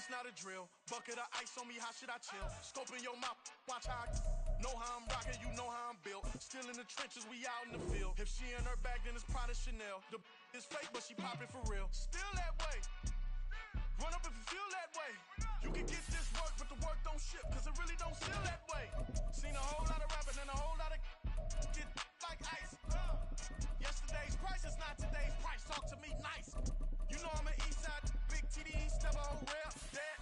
it's not a drill. Bucket of ice on me, how should I chill? Scope in your mouth, watch how I know how I'm rocking, you know how I'm built. Still in the trenches, we out in the field. If she in her bag, then it's Prada Chanel. The is fake, but she popping for real. Still that way. Run up if you feel that way. You can get this work, but the work don't ship, cause it really don't feel that way. Seen a whole lot of rapping and a whole lot of get like ice. Yesterday's price is not today's price. Talk to me nice. You know I'm an east side, big TDE, step a whole rep, that.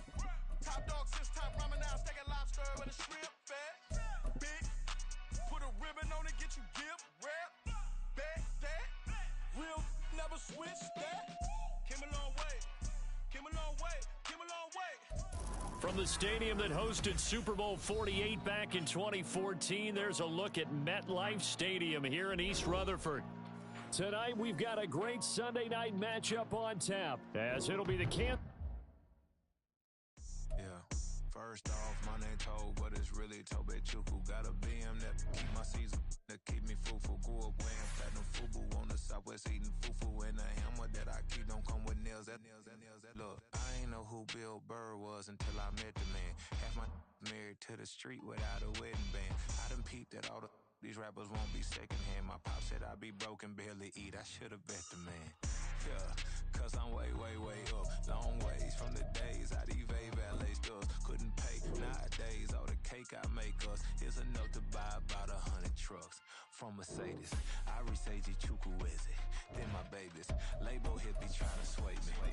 Top dog since top ramen now, steak and lobster with a shrimp fat. Big, put a ribbon on it, get you give, rep, back that. Real never switch that. Came a long way. Came a long way, came a long way. From the stadium that hosted Super Bowl 48 back in 2014, there's a look at MetLife Stadium here in East Rutherford. Tonight, we've got a great Sunday night matchup on tap, as it'll be the camp. Yeah, first off, my name Toad, but it's really Tobe Chuku. Got a BM that keep my season, that keep me fruitful. Grew up wearing platinum FUBU on the Southwest, eating fufu, and a hammer that I keep don't come with nails. Look, I ain't know who Bill Burr was until I met the man. Half my married to the street without a wedding band. I done peeped that all these rappers won't be secondhand. My pop said I'd be broken, barely eat. I should've bet the man. Yeah, cause I'm way, way, way up. Long ways from the days I'd evade valet stores. Couldn't pay nowadays. All the cake I make us is enough to buy about 100 trucks. From Mercedes, I resage Chukwueze. Then my babies, label hit be trying to sway me.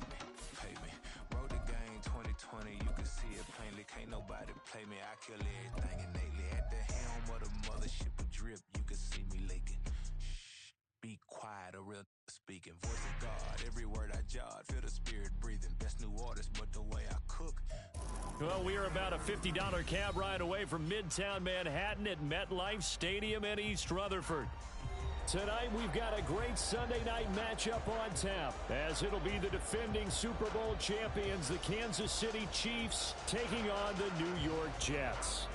Pay me. Wrote the game 2020, you can see it plainly. Can't nobody play me. I kill everything innately. At the helm of the mothership of drip, you can see me leaking. Shh, be quiet, a real speaking. Voice of God, every word I jot. Feel the spirit breathing. Best new artist, but the way I cook. Well, we are about a $50 cab ride away from Midtown Manhattan at MetLife Stadium in East Rutherford. Tonight, we've got a great Sunday night matchup on tap, as it'll be the defending Super Bowl champions, the Kansas City Chiefs, taking on the New York Jets.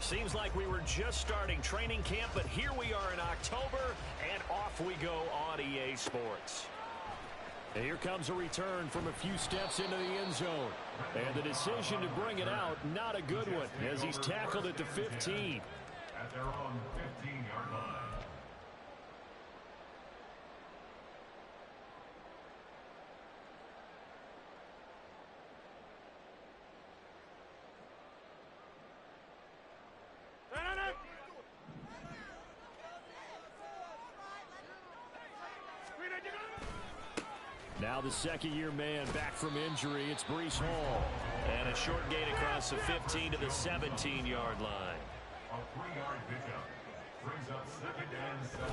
Seems like we were just starting training camp, but here we are in October, and off we go on EA Sports. And here comes a return from a few steps into the end zone. And the decision to bring it out, not a good one, as he's tackled at the 15. At their own 15-yard line. Now the second-year man back from injury. It's Breece Hall. And a short gain across the 15 to the 17-yard line. A 3-yard pickup brings up 2nd and 7.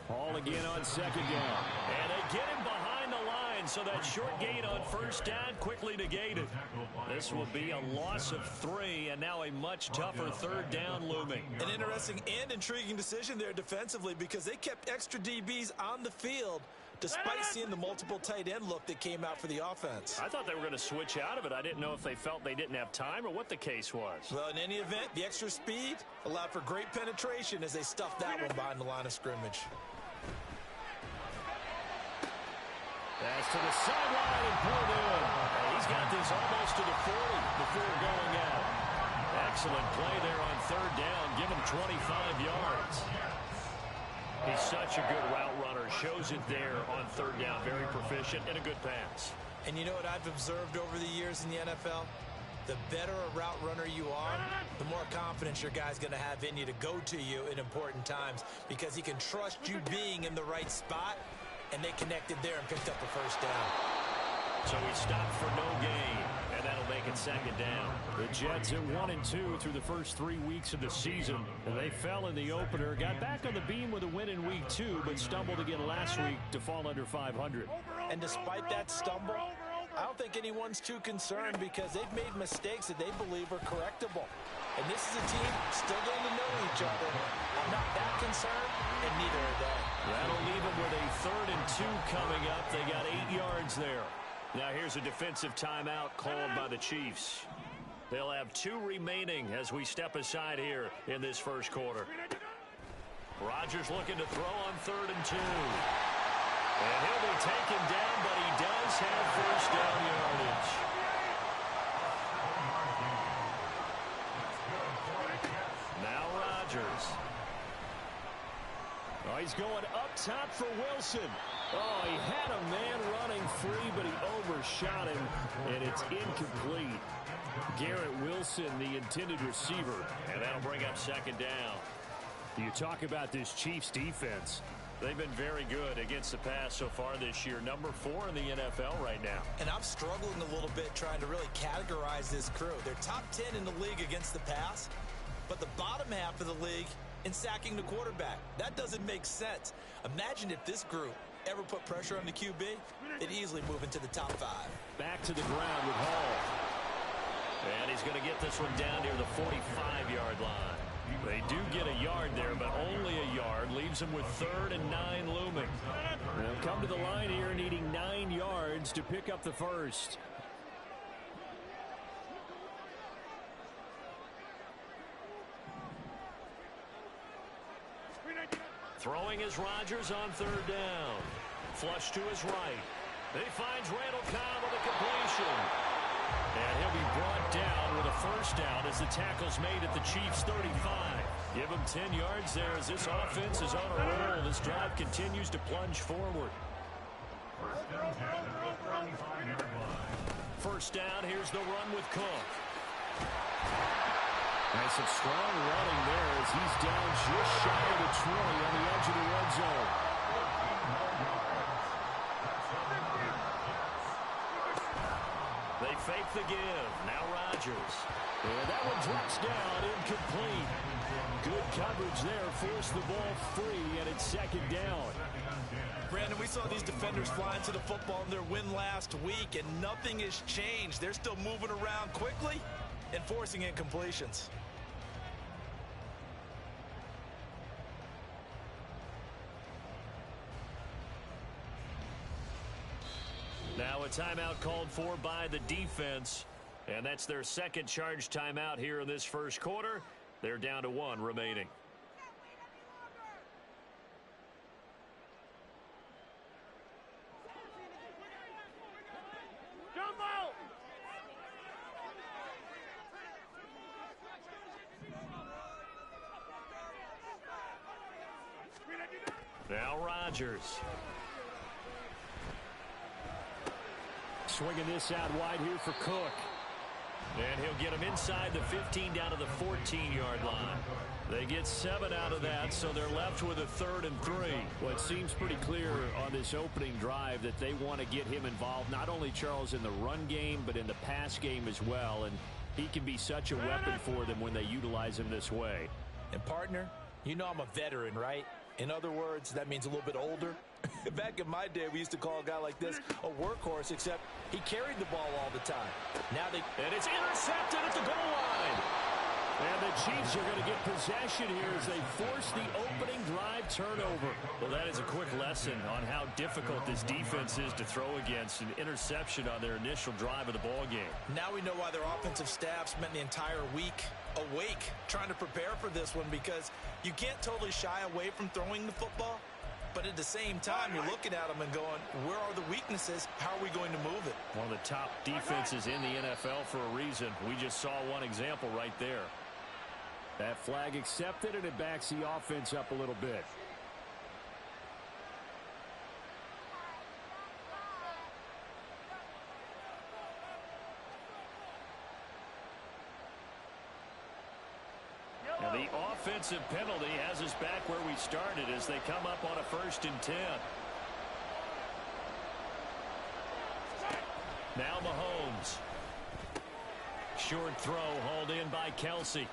Hall again on 2nd down. And they get him behind the line, so that short gain on 1st down quickly negated. This will be a loss of 3, and now a much tougher 3rd down looming. An interesting and intriguing decision there defensively, because they kept extra DBs on the field despite seeing the multiple tight end look that came out for the offense. I thought they were going to switch out of it. I didn't know if they felt they didn't have time or what the case was. Well, in any event, the extra speed allowed for great penetration as they stuffed that one behind the line of scrimmage. Pass to the sideline and pulled in. And he's got this almost to the 40 before going out. Excellent play there on 3rd down. Give him 25 yards. He's such a good route runner. Shows it there on 3rd down. Very proficient and a good pass. And you know what I've observed over the years in the NFL? The better a route runner you are, the more confidence your guy's going to have in you to go to you in important times, because he can trust you being in the right spot, and they connected there and picked up a 1st down. So he stopped for no gain, and that'll make it 2nd down. The Jets at 1-2 through the first 3 weeks of the season. And they fell in the opener, got back on the beam with a win in week 2, but stumbled again last week to fall under 500. And despite that stumble, I don't think anyone's too concerned, because they've made mistakes that they believe are correctable. And this is a team still getting to know each other. I'm not that concerned, and neither are they. That'll leave them with a 3rd and 2 coming up. They got 8 yards there. Now here's a defensive timeout called by the Chiefs. They'll have 2 remaining as we step aside here in this first quarter. Rodgers looking to throw on 3rd and 2. And he'll be taken down, but he does have first down yardage. Now Rodgers. Oh, he's going up top for Wilson. Oh, he had a man running free, but he overshot him, and it's incomplete. Garrett Wilson, the intended receiver, and that'll bring up second down. You talk about this Chiefs defense. They've been very good against the pass so far this year. Number 4 in the NFL right now. And I'm struggling a little bit trying to really categorize this crew. They're top 10 in the league against the pass, but the bottom half of the league in sacking the quarterback. That doesn't make sense. Imagine if this group ever put pressure on the QB, they'd easily move into the top 5. Back to the ground with Hall. And he's going to get this one down near the 45-yard line. They do get a yard there, but only a yard. Leaves them with 3rd and 9 looming. They'll come to the line here needing 9 yards to pick up the first. Throwing is Rodgers on 3rd down. Flush to his right. He finds Randall Cobb with a completion. And he'll be brought down with a first down as the tackle's made at the Chiefs' 35. Give him 10 yards there as this offense is on a roll. This drive continues to plunge forward. First down, here's the run with Cook. Nice and strong running there as he's down just shy of the 20 on the edge of the red zone. They fake the give. Now Rodgers. And that one drops down, incomplete. Good coverage there. Forced the ball free, and it's second down. Brandon, we saw these defenders flying to the football in their win last week, and nothing has changed. They're still moving around quickly and forcing incompletions. Now a timeout called for by the defense, and that's their second charge timeout here in this first quarter. They're down to 1 remaining. Now Rodgers. Swinging this out wide here for Cook. And he'll get him inside the 15 down to the 14-yard line. They get 7 out of that, so they're left with a 3rd and 3. Well, it seems pretty clear on this opening drive that they want to get him involved, not only, Charles, in the run game, but in the pass game as well. And he can be such a weapon for them when they utilize him this way. And, partner, you know I'm a veteran, right? In other words, that means a little bit older. Back in my day, we used to call a guy like this a workhorse, except he carried the ball all the time. Now and it's intercepted at the goal line. And the Chiefs are going to get possession here as they force the opening drive turnover. Well, that is a quick lesson on how difficult this defense is to throw against. An interception on their initial drive of the ball game. Now we know why their offensive staff spent the entire week awake trying to prepare for this one, because you can't totally shy away from throwing the football. But at the same time, you're looking at them and going, where are the weaknesses? How are we going to move it? One of the top defenses in the NFL for a reason. We just saw one example right there. That flag accepted, and it backs the offense up a little bit. And the offensive penalty has us back where we started as they come up on a 1st and 10. Now Mahomes. Short throw hauled in by Kelsey.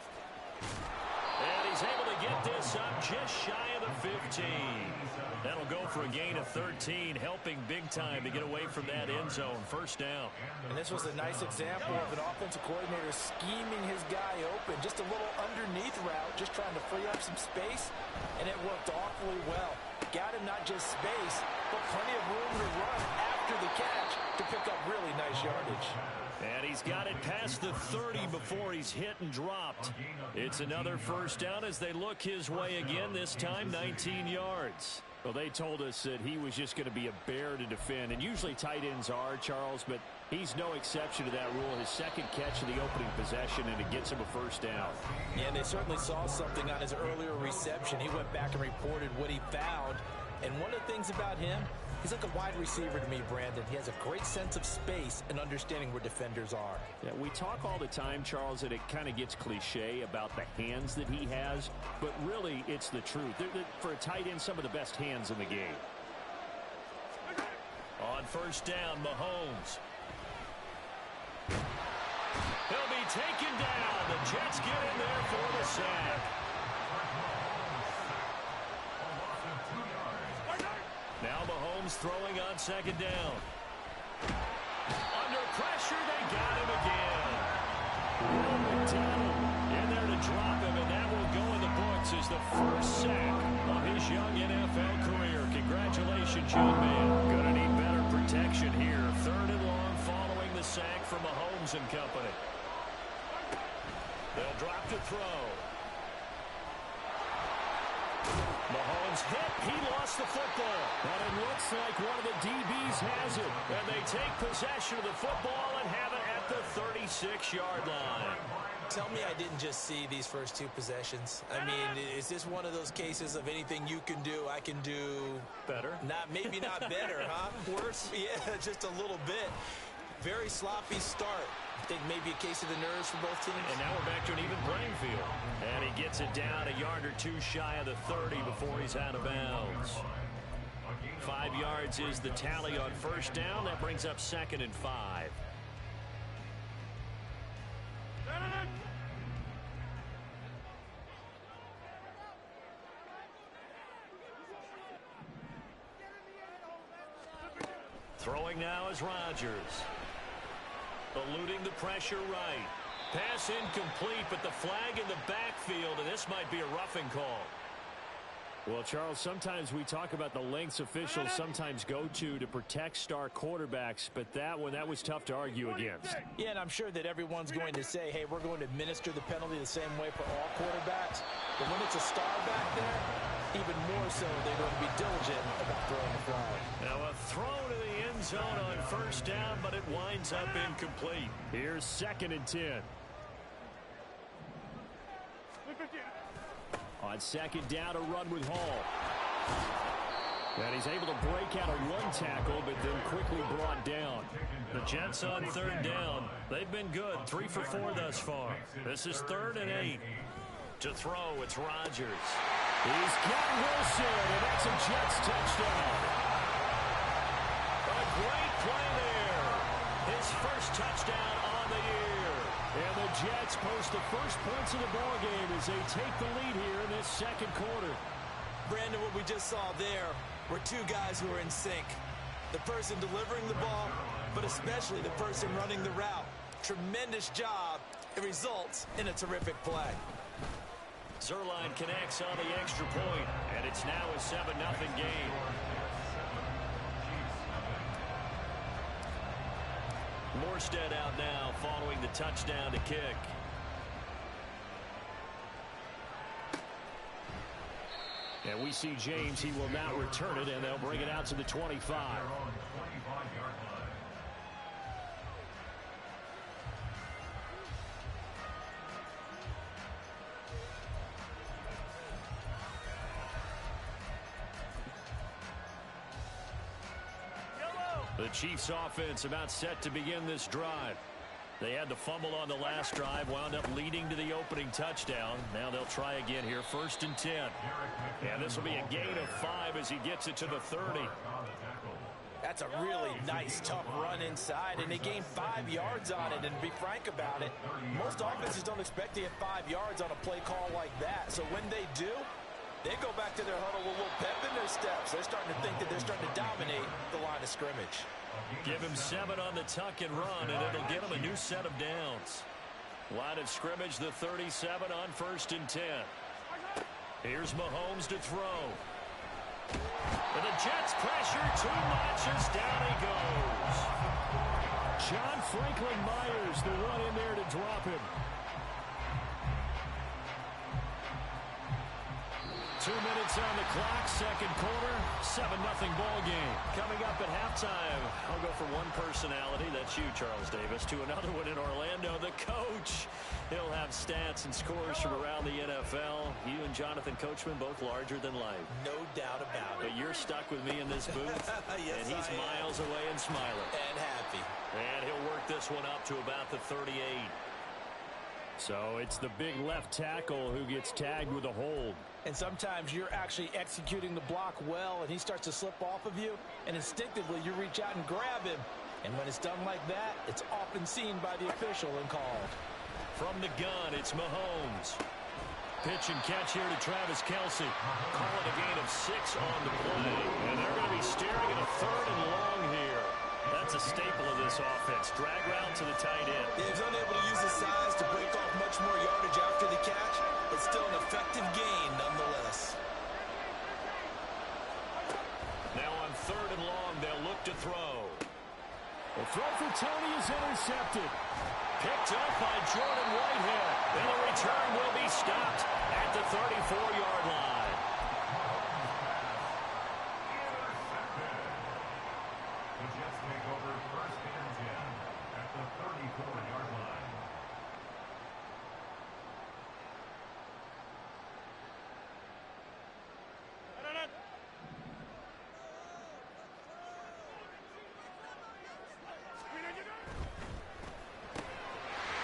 And he's able to get this up just shy of the 15. That'll go for a gain of 13, helping big time to get away from that end zone. First down. And this was a nice example of an offensive coordinator scheming his guy open. Just a little underneath route, just trying to free up some space, and it worked awfully well. Got him not just space, but plenty of room to run after the catch to pick up really nice yardage. And he's got it past the 30 before he's hit and dropped. It's another first down as they look his way again, this time 19 yards. Well, they told us that he was just going to be a bear to defend, and usually tight ends are, Charles, but he's no exception to that rule. His second catch of the opening possession, and it gets him a first down. Yeah, and they certainly saw something on his earlier reception. He went back and reported what he found, and one of the things about him, he's like a wide receiver to me, Brandon. He has a great sense of space and understanding where defenders are. Yeah, we talk all the time, Charles, that it kind of gets cliche about the hands that he has, but really it's the truth. For a tight end, some of the best hands in the game. On first down, Mahomes. He'll be taken down. The Jets get in there for the sack. Now Mahomes throwing on second down. Under pressure, they got him again. McDonald in there to drop him, and that will go in the books as the first sack of his young NFL career. Congratulations, young man. Gonna need better protection here. Third and long following the sack from Mahomes and company. They'll drop to throw. Mahomes hit. He lost the football. But it looks like one of the DBs has it. And they take possession of the football and have it at the 36-yard line. Tell me I didn't just see these first two possessions. I mean, is this one of those cases of anything you can do, I can do better? Maybe not better, huh? Worse? Yeah, just a little bit. Very sloppy start. I think maybe a case of the nerves for both teams. And now we're back to an even playing field. And he gets it down a yard or two shy of the 30 before he's out of bounds. 5 yards is the tally on first down. That brings up 2nd and 5. Throwing now is Rodgers. Eluding the pressure right. Pass incomplete, but the flag in the backfield, and this might be a roughing call. Well, Charles, sometimes we talk about the lengths officials sometimes go to protect star quarterbacks, but that was tough to argue against. Yeah, and I'm sure that everyone's going to say, hey, we're going to administer the penalty the same way for all quarterbacks. But when it's a star back there, even more so, they're going to be diligent about throwing the flag. Now a throw to the end zone on first down, but it winds up incomplete. Here's 2nd and 10. On second down, a run with Hall. And he's able to break out a run tackle, but then quickly brought down. The Jets on third down. They've been good, 3 for 4 thus far. This is 3rd and 8. To throw, it's Rodgers. He's got Wilson, and that's a Jets touchdown. A great play there. His first touchdown on the year. And the Jets post the first points of the ballgame as they take the lead here in this second quarter. Brandon, what we just saw there were two guys who are in sync. The person delivering the ball, but especially the person running the route. Tremendous job. It results in a terrific play. Zerline connects on the extra point, and it's now a 7-0 game. Morstead out now following the touchdown to kick. And we see James. He will not return it, and they'll bring it out to the 25. The Chiefs offense about set to begin this drive. They had the fumble on the last drive, wound up leading to the opening touchdown. Now they'll try again here, 1st and 10. And this will be a gain of 5 as he gets it to the 30. That's a really nice, tough run inside, and they gained 5 yards on it. And to be frank about it, most offenses don't expect to get 5 yards on a play call like that. So when they do, they go back to their huddle with a little pep in their steps. They're starting to think that they're starting to dominate the line of scrimmage. Give him 7 on the tuck and run, and it'll get him a new set of downs. Line of scrimmage, the 37 on 1st and 10. Here's Mahomes to throw. And the Jets pressure too much as down he goes. John Franklin Myers, the one in there to drop him. To 2 minutes on the clock, second quarter, 7-0 ball game. Coming up at halftime, I'll go for one personality, that's you, Charles Davis, to another one in Orlando, the coach. He'll have stats and scores from around the NFL. You and Jonathan Coachman both larger than life. No doubt about it. But you're stuck with me in this booth, Yes, and he's miles away and smiling. And happy. And he'll work this one up to about the 38. So it's the big left tackle who gets tagged with a hold. And sometimes you're actually executing the block well, and he starts to slip off of you, and instinctively you reach out and grab him. And when it's done like that, it's often seen by the official and called. From the gun, it's Mahomes. Pitch and catch here to Travis Kelce. Call it a gain of 6 on the play. And they're going to be staring at a 3rd and long here. That's a staple of this offense. Drag route to the tight end. He was unable to use his size to break off much more yardage after the catch, but still an effective gain nonetheless. Now on 3rd and long, they'll look to throw. The throw for Tony is intercepted. Picked up by Jordan Whitehead. And the return will be stopped at the 34-yard line. The Jets take over 1st and 10 at the 34-yard line.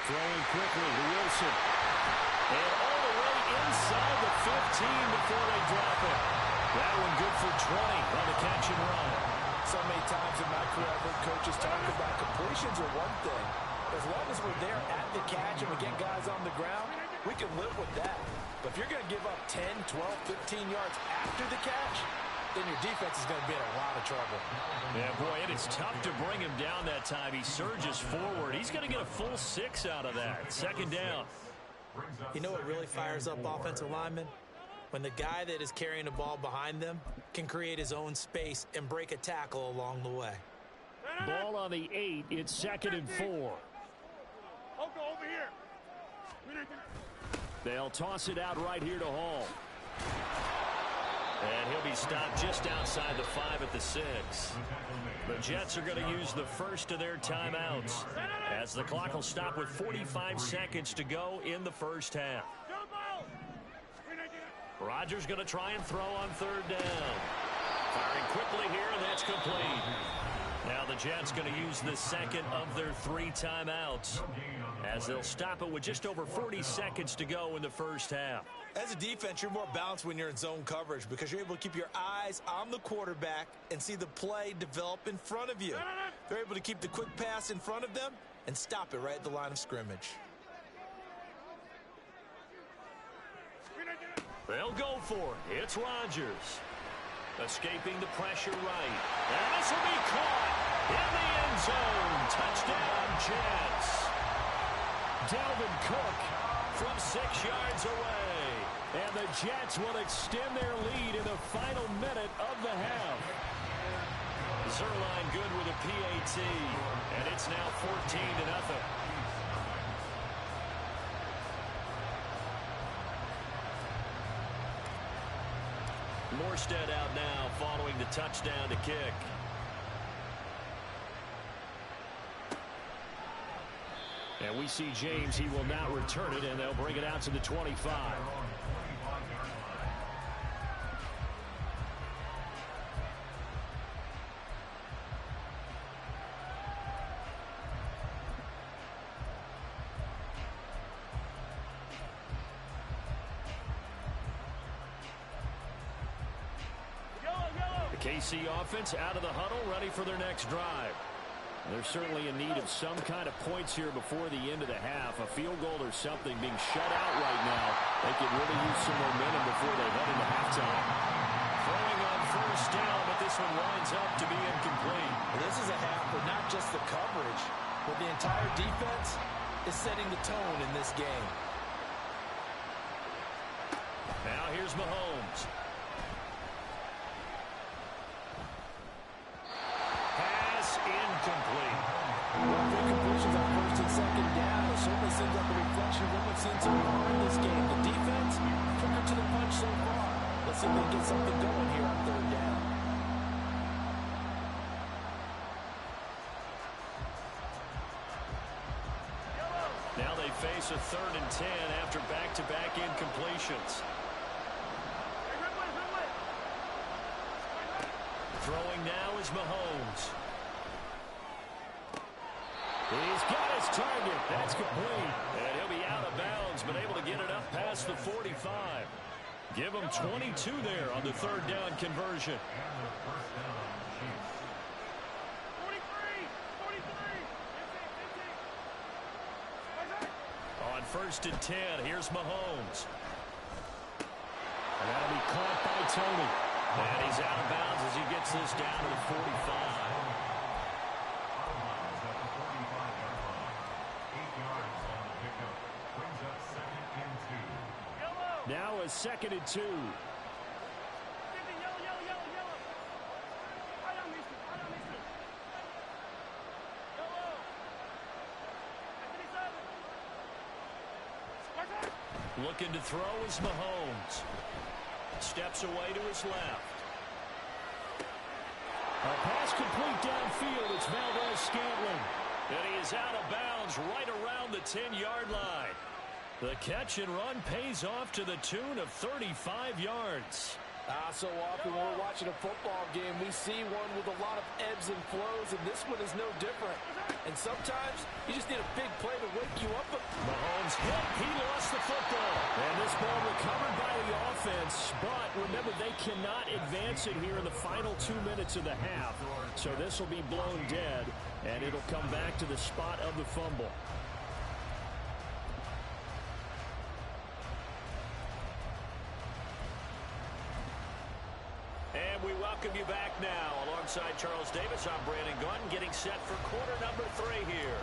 Throwing quickly to Wilson. And all the way inside the 15 before they drop it. That one good for 20 on the catch and run. So many times in my career, I've heard coaches talk about completions are one thing. As long as we're there at the catch and we get guys on the ground, we can live with that. But if you're going to give up 10, 12, 15 yards after the catch, then your defense is going to be in a lot of trouble. Yeah, boy, it is tough to bring him down that time. He surges forward. He's going to get a full 6 out of that. 2nd down. You know what really fires up offensive linemen? When the guy that is carrying the ball behind them can create his own space and break a tackle along the way. Ball on the 8. It's 2nd and 4. I'll go over here. They'll toss it out right here to Hall. And he'll be stopped just outside the 5 at the 6. The Jets are going to use the first of their timeouts as the clock will stop with 45 seconds to go in the first half. Rodgers going to try and throw on 3rd down. Firing quickly here, and that's complete. Now the Jets going to use the second of their 3 timeouts as they'll stop it with just over 40 seconds to go in the first half. As a defense, you're more balanced when you're in zone coverage because you're able to keep your eyes on the quarterback and see the play develop in front of you. They're able to keep the quick pass in front of them and stop it right at the line of scrimmage. They'll go for it. It's Rodgers. Escaping the pressure right. And this will be caught in the end zone. Touchdown, Jets. Dalvin Cook from 6 yards away. And the Jets will extend their lead in the final minute of the half. Zerline good with a PAT. And it's now 14-0. Morstead out now following the touchdown to kick. And we see James, he will not return it, and they'll bring it out to the 25. The KC offense out of the huddle, ready for their next drive. They're certainly in need of some kind of points here before the end of the half. A field goal or something being shut out right now. They could really use some momentum before they head into halftime. Throwing on 1st down, but this one winds up to be incomplete. This is a half where not just the coverage, but the entire defense is setting the tone in this game. Now here's Mahomes. Incomplete. Well, three completions on 1st and 2nd down. It certainly seems like a reflection of what we've seen so far in this game. The defense, quicker to the punch so far. Let's Let's see if they can get something going here on third down. Now they face a 3rd and 10 after back-to-back incompletions. Throwing now is Mahomes. He's got his target. That's complete. And he'll be out of bounds, but able to get it up past the 45. Give him 22 there on the 3rd down conversion. On 1st and 10, here's Mahomes. And that'll be caught by Tony. And he's out of bounds as he gets this down to the 45. Now a 2nd and 2. Looking to throw is Mahomes. Steps away to his left. A pass complete downfield. It's Valdes-Scantling. And he is out of bounds right around the 10-yard line. The catch and run pays off to the tune of 35 yards. So often when we're watching a football game, we see one with a lot of ebbs and flows, and this one is no different. And sometimes you just need a big play to wake you up. Mahomes hit. He lost the football. And this ball recovered by the offense. But remember, they cannot advance it here in the final 2 minutes of the half. So this will be blown dead, and it'll come back to the spot of the fumble. And we welcome you back now. Alongside Charles Davis, I'm Brandon Gunn, getting set for quarter number 3 here.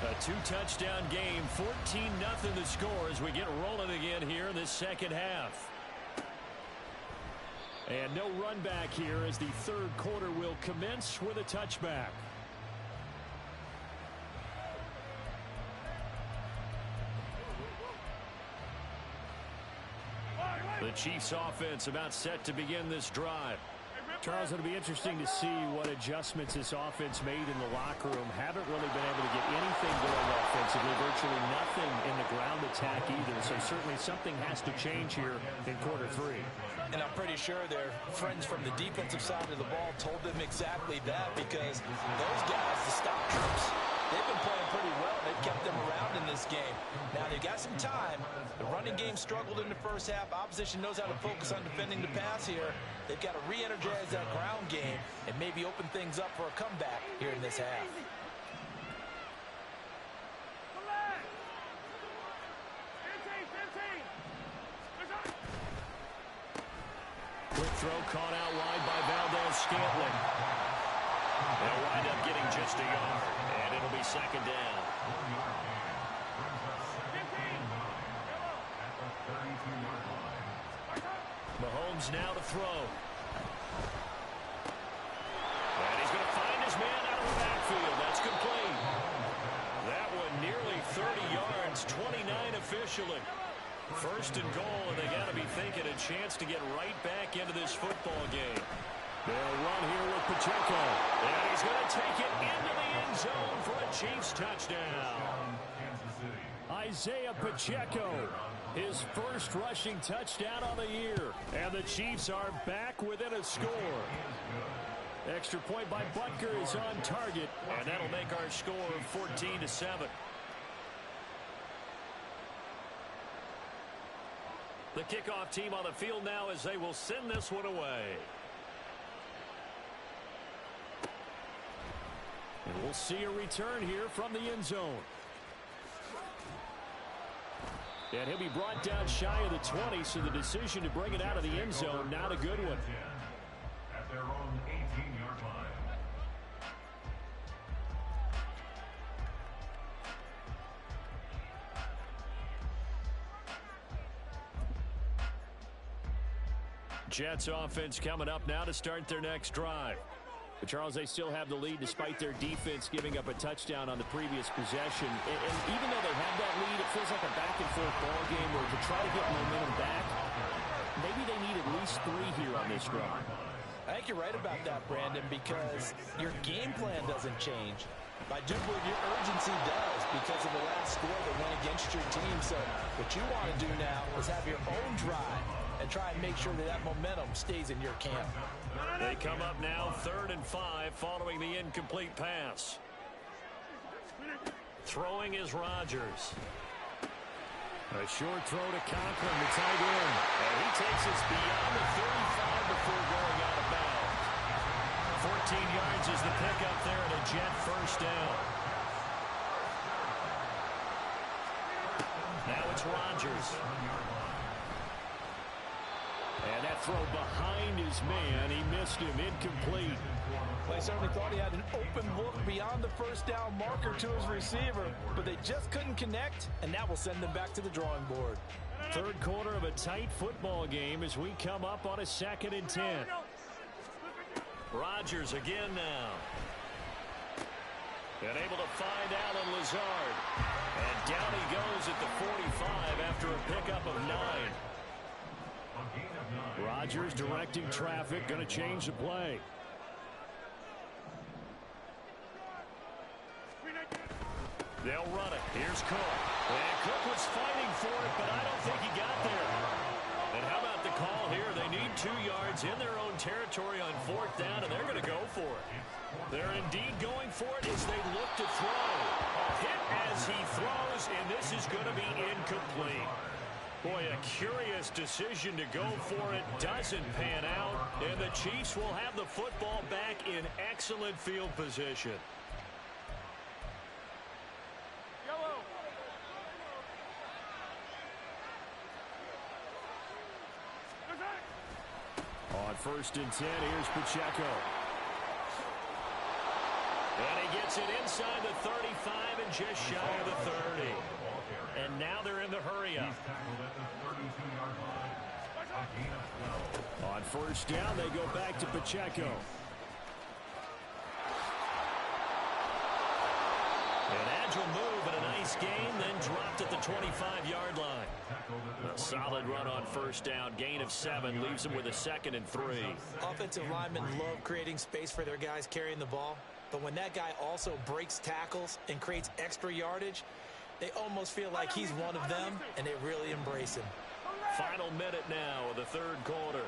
A 2-touchdown game, 14-0 the score as we get rolling again here in this second half. And no run back here as the 3rd quarter will commence with a touchback. The Chiefs offense about set to begin this drive. Charles, it'll be interesting to see what adjustments this offense made in the locker room. Haven't really been able to get anything going offensively, virtually nothing in the ground attack either. So certainly something has to change here in quarter 3. And I'm pretty sure their friends from the defensive side of the ball told them exactly that, because those guys, the stop troops, they've been playing pretty well. They've kept them around in this game. Now, they got some time. The running game struggled in the first half. Opposition knows how to focus on defending the pass here. They've got to re-energize that ground game and maybe open things up for a comeback here in this half. Quick throw caught out wide by Valdes-Scantling. They'll wind up getting just a yard, and it'll be 2nd down. Mahomes now to throw. And he's going to find his man out of the backfield. That's complete. That one nearly 30 yards, 29 officially. 1st and goal, and they got to be thinking a chance to get right back into this football game. They'll run here with Pacheco. And he's going to take it into the end zone for a Chiefs touchdown. Isaiah Pacheco, his first rushing touchdown on the year. And the Chiefs are back within a score. Extra point by Butker is on target, and that'll make our score 14-7. The kickoff team on the field now as they will send this one away. And we'll see a return here from the end zone. And he'll be brought down shy of the 20, so the decision to bring it out of the end zone, not a good one. At their own 18-yard line. Jets offense coming up now to start their next drive. But Charles, they still have the lead despite their defense giving up a touchdown on the previous possession. And even though they have that lead, it feels like a back-and-forth ball game where to try to get momentum back, maybe they need at least 3 here on this drive. I think you're right about that, Brandon, because your game plan doesn't change. I do believe your urgency does because of the last score that went against your team. So what you want to do now is have your own drive and try and make sure that that momentum stays in your camp. They come up now 3rd and 5 following the incomplete pass. Throwing is Rodgers. A short throw to Conklin, the tight end. And he takes us beyond the 35 before going out of bounds. 14 yards is the pickup there and a Jet first down. Now it's Rodgers. And that throw behind his man. He missed him. Incomplete. Well, he certainly thought he had an open look beyond the first down marker to his receiver, but they just couldn't connect, and that will send them back to the drawing board. 3rd quarter of a tight football game as we come up on a 2nd and 10. Rodgers again now. And able to find Allen Lazard. And down he goes at the 45 after a pickup of 9. Rodgers directing traffic, going to change the play. They'll run it. Here's Cook. And Cook was fighting for it, but I don't think he got there. And how about the call here? They need 2 yards in their own territory on 4th down, and they're going to go for it. They're indeed going for it as they look to throw. A hit as he throws, and this is going to be incomplete. Boy, a curious decision to go for it. Doesn't pan out, and the Chiefs will have the football back in excellent field position. On 1st and 10, here's Pacheco. And he gets it inside the 35 and just shy of the 30. And now they're in the hurry-up. On 1st down, they go back to Pacheco. An agile move and a nice game, then dropped at the 25-yard line. A solid run on 1st down. Gain of 7 leaves them with a 2nd and 3. Offensive linemen love creating space for their guys carrying the ball. But when that guy also breaks tackles and creates extra yardage, they almost feel like he's one of them, and they really embrace him. Final minute now of the 3rd quarter.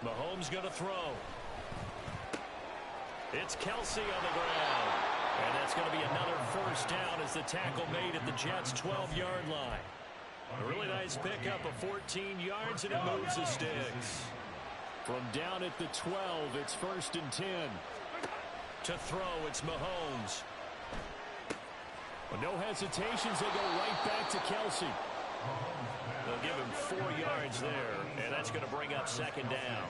Mahomes going to throw. It's Kelsey on the ground. And that's going to be another 1st down as the tackle made at the Jets' 12-yard line. A really nice pickup of 14 yards, and it moves the sticks. From down at the 12, it's 1st and 10. To throw, it's Mahomes. With no hesitations, they go right back to Kelsey. They'll give him 4 yards there, and that's going to bring up 2nd down.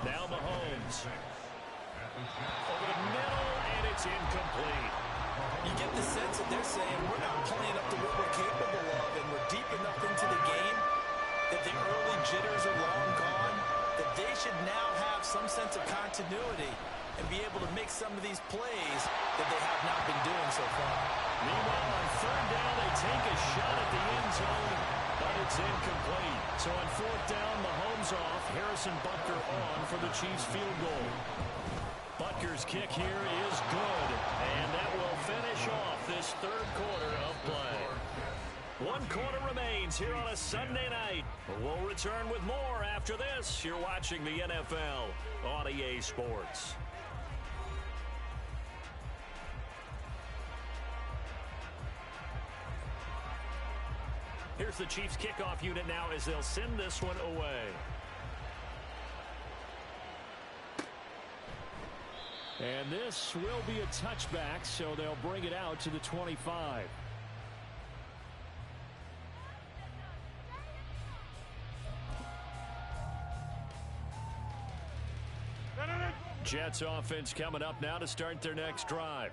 Now Mahomes. Over the middle, and it's incomplete. You get the sense that they're saying we're not playing up to what we're capable of, and we're deep enough into the game that the early jitters are long gone, that they should now have some sense of continuity and be able to make some of these plays that they have not been doing so far. Meanwhile, on 3rd down, they take a shot at the end zone, but it's incomplete. So on 4th down, Mahomes off, Harrison Butker on for the Chiefs field goal. Butker's kick here is good, and that will finish off this 3rd quarter of play. 1 quarter remains here on a Sunday night. We'll return with more after this. You're watching the NFL on EA Sports. Here's the Chiefs kickoff unit now as they'll send this one away. And this will be a touchback, so they'll bring it out to the 25. Jets offense coming up now to start their next drive.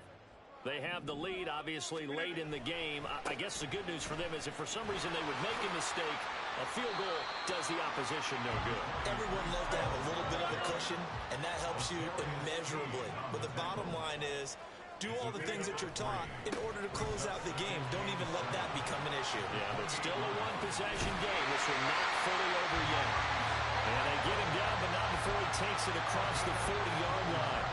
They have the lead, obviously, late in the game. I guess the good news for them is if for some reason they would make a mistake, a field goal does the opposition no good. Everyone loves to have a little bit of a cushion, and that helps you immeasurably. But the bottom line is, do all the things that you're taught in order to close out the game. Don't even let that become an issue. Yeah, but still a one-possession game. This one not fully over yet. And they get him down, but not before he takes it across the 40-yard line.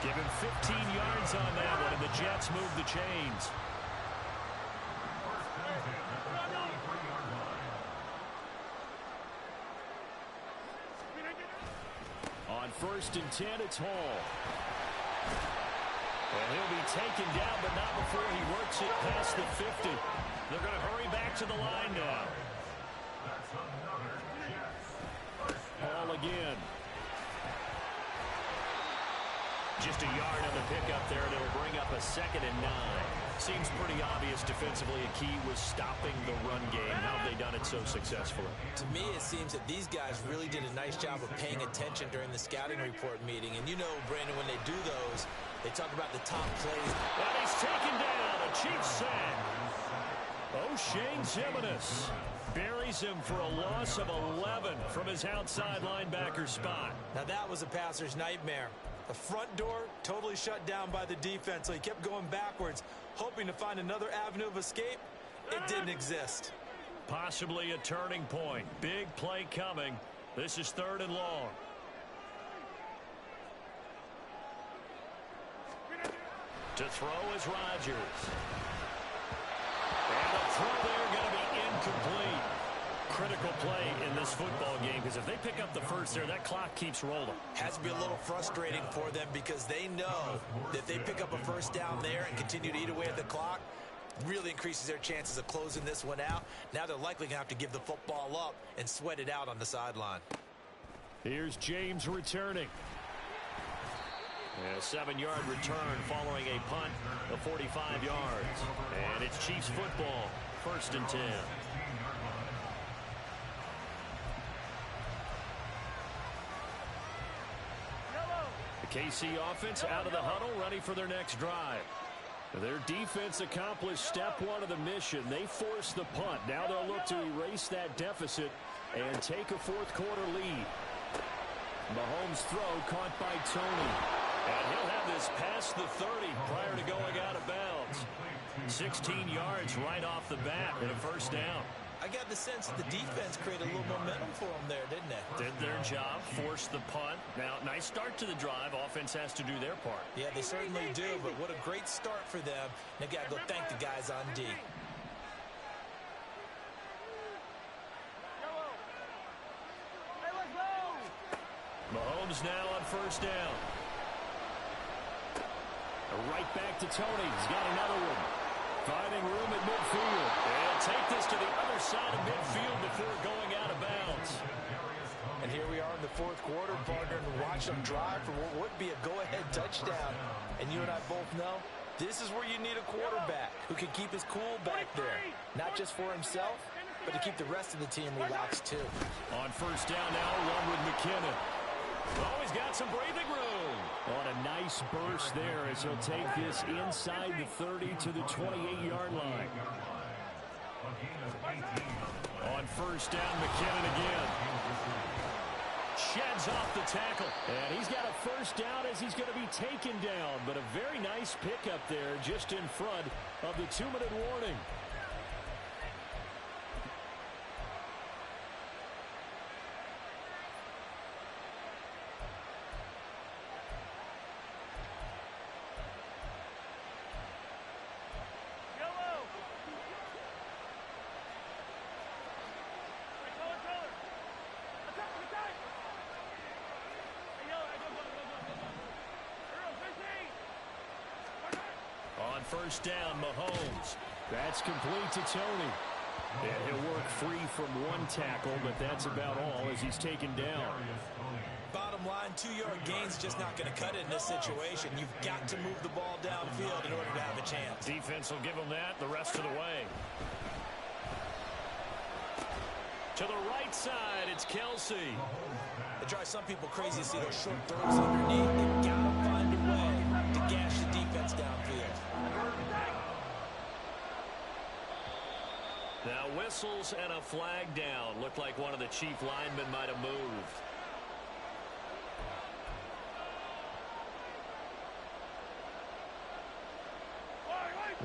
Give him 15 yards on that one, and the Jets move the chains. On 1st and 10, it's Hall. And he'll be taken down, but not before he works it past the 50. They're going to hurry back to the line now. Hall again. Just a yard on the pickup there, and it'll bring up a 2nd and 9. Seems pretty obvious defensively a key was stopping the run game. How have they done it so successfully? To me, it seems that these guys really did a nice job of paying attention during the scouting report meeting. And you know, Brandon, when they do those, they talk about the top plays. And he's taken down, a Chiefs sack. O'Shane Zimenez buries him for a loss of 11 from his outside linebacker spot. Now that was a passer's nightmare. The front door totally shut down by the defense, so he kept going backwards, hoping to find another avenue of escape. It didn't exist. Possibly a turning point. Big play coming. This is 3rd and long. To throw is Rodgers. And the throw there going to be incomplete. Critical play in this football game, because if they pick up the first there, that clock keeps rolling. Has to be a little frustrating for them because they know that if they pick up a first down there and continue to eat away at the clock, really increases their chances of closing this one out. Now they're likely going to have to give the football up and sweat it out on the sideline. Here's James returning. A 7-yard return following a punt of 45 yards. And it's Chiefs football, 1st and 10. The KC offense out of the huddle, ready for their next drive. Their defense accomplished step 1 of the mission. They forced the punt. Now they'll look to erase that deficit and take a 4th quarter lead. Mahomes' throw caught by Tony. And he'll have this past the 30 prior to going out of bounds. 16 yards right off the bat and a 1st down. I got the sense that the defense created a little momentum for them there, didn't they? Did their job, forced the punt. Now, nice start to the drive. Offense has to do their part. Yeah, they certainly do, but what a great start for them. They got to go thank the guys on D. Mahomes now on 1st down. Right back to Tony. He's got another one. Finding room at midfield. And take this to the other side of midfield before going out of bounds. And here we are in the 4th quarter, partner, and watch them drive for what would be a go-ahead touchdown. And you and I both know this is where you need a quarterback who can keep his cool back there. Not just for himself, but to keep the rest of the team relaxed too. On 1st down now, run with McKinnon. Oh, he's got some breathing room. On a nice burst there as he'll take this inside the 30 to the 28-yard line. On 1st down, McKinnon again. Sheds off the tackle. And he's got a 1st down as he's going to be taken down. But a very nice pickup there just in front of the 2-minute warning. On 1st down, Mahomes. That's complete to Tony. And he'll work free from one tackle, but that's about all as he's taken down. Bottom line, 2-yard gain's just not going to cut it in this situation. You've got to move the ball downfield in order to have a chance. Defense will give them that the rest of the way. To the right side, it's Kelsey. It drives some people crazy to see those short throws underneath. They've got to find a way to gash the defense downfield. Now whistles and a flag down. Looked like one of the chief linemen might have moved.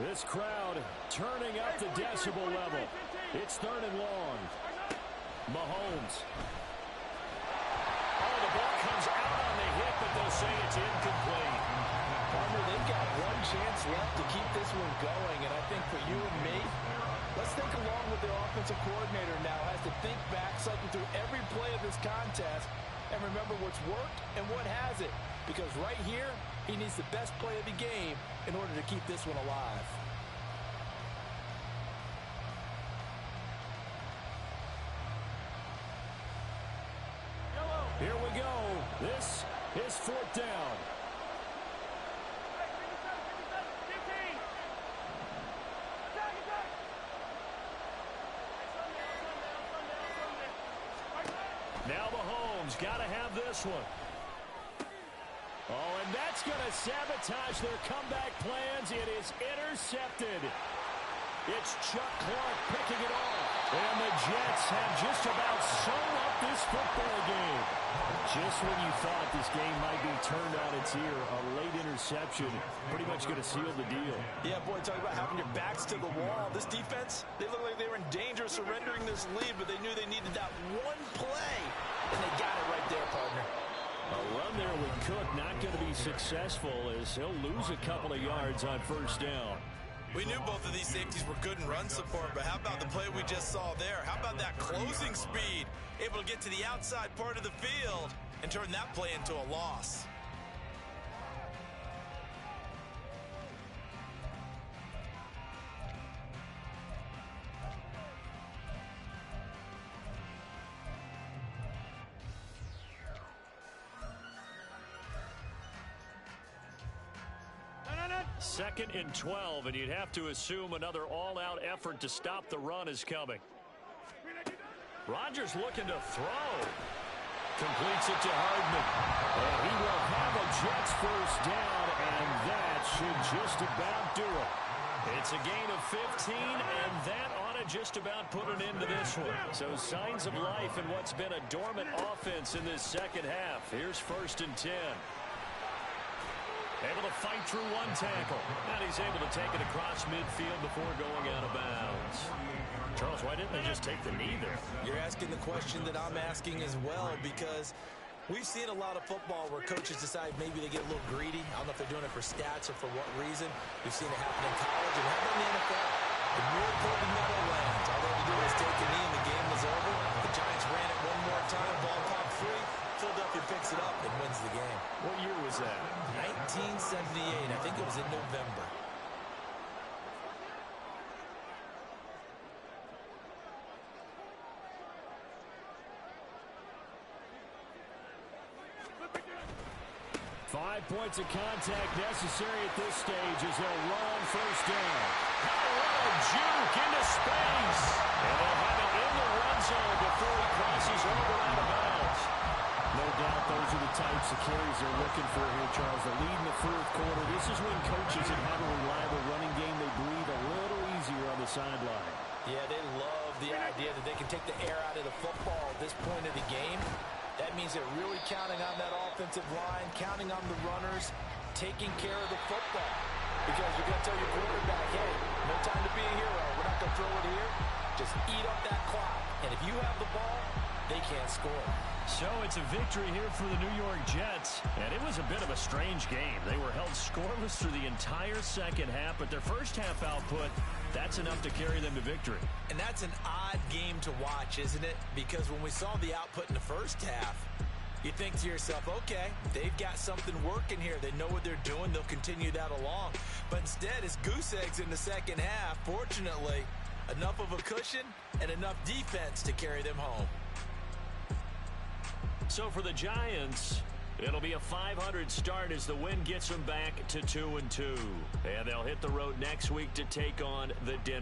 This crowd turning up the decibel level. It's 3rd and long. Mahomes. Oh, the ball comes out on the hit, but they'll say it's incomplete. Palmer, they've got one chance left to keep this one going, and I think for you and me, let's think along with the offensive coordinator now. Has to think back, cycle through every play of this contest, and remember what's worked and what hasn't. Because right here, he needs the best play of the game in order to keep this one alive. Here we go. This is 4th down. Now Mahomes got to have this one. Oh, and that's going to sabotage their comeback plans. It is intercepted. It's Chuck Clark picking it off. And the Jets have just about sewn up this football game. Just when you thought this game might be turned on its ear, a late interception pretty much going to seal the deal. Yeah, boy, talk about having your backs to the wall. This defense, they look like they were in danger of surrendering this lead, but they knew they needed that one play, and they got it right there, partner. A run there with Cook not going to be successful as he'll lose a couple of yards on 1st down. We knew both of these safeties were good in run support, but how about the play we just saw there? How about that closing speed? Able to get to the outside part of the field and turn that play into a loss. Second and 12, and you'd have to assume another all-out effort to stop the run is coming. Rodgers looking to throw. Completes it to Hardman. And he will have a Jets 1st down, and that should just about do it. It's a gain of 15, and that ought to just about put an end to this one. So signs of life in what's been a dormant offense in this second half. Here's 1st and 10. Able to fight through one tackle. And he's able to take it across midfield before going out of bounds. Charles, why didn't they just take the knee there? You're asking the question that I'm asking as well, because we've seen a lot of football where coaches decide maybe they get a little greedy. I don't know if they're doing it for stats or for what reason. We've seen it happen in college and happen in the NFL. The mere golden medal lands. All they had to do was take a knee and the game was over. The Giants ran it one more time. Ball popped free. Philadelphia picks it up and wins the game. What year was that? 1978. I think it was in November. Five points of contact necessary at this stage as they'll run 1st down. What a juke into space. And they'll have it in the run zone before he crosses over out of bounds. No doubt those are the types of carries they're looking for here, Charles. The lead in the 4th quarter. This is when coaches that have a reliable running game, they breathe a little easier on the sideline. Yeah, they love the idea that they can take the air out of the football at this point of the game. That means they're really counting on that offensive line, counting on the runners, taking care of the football. Because you're going to tell your quarterback, hey, no time to be a hero. We're not going to throw it here. Just eat up that clock. And if you have the ball, they can't score. So it's a victory here for the New York Jets. And it was a bit of a strange game. They were held scoreless through the entire second half, but their first half output, that's enough to carry them to victory. And that's an odd game to watch, isn't it? Because when we saw the output in the first half, you think to yourself, okay, they've got something working here. They know what they're doing. They'll continue that along. But instead, it's goose eggs in the second half. Fortunately, enough of a cushion and enough defense to carry them home. So for the Giants, it'll be a .500 start as the win gets them back to 2-2. And they'll hit the road next week to take on the Denver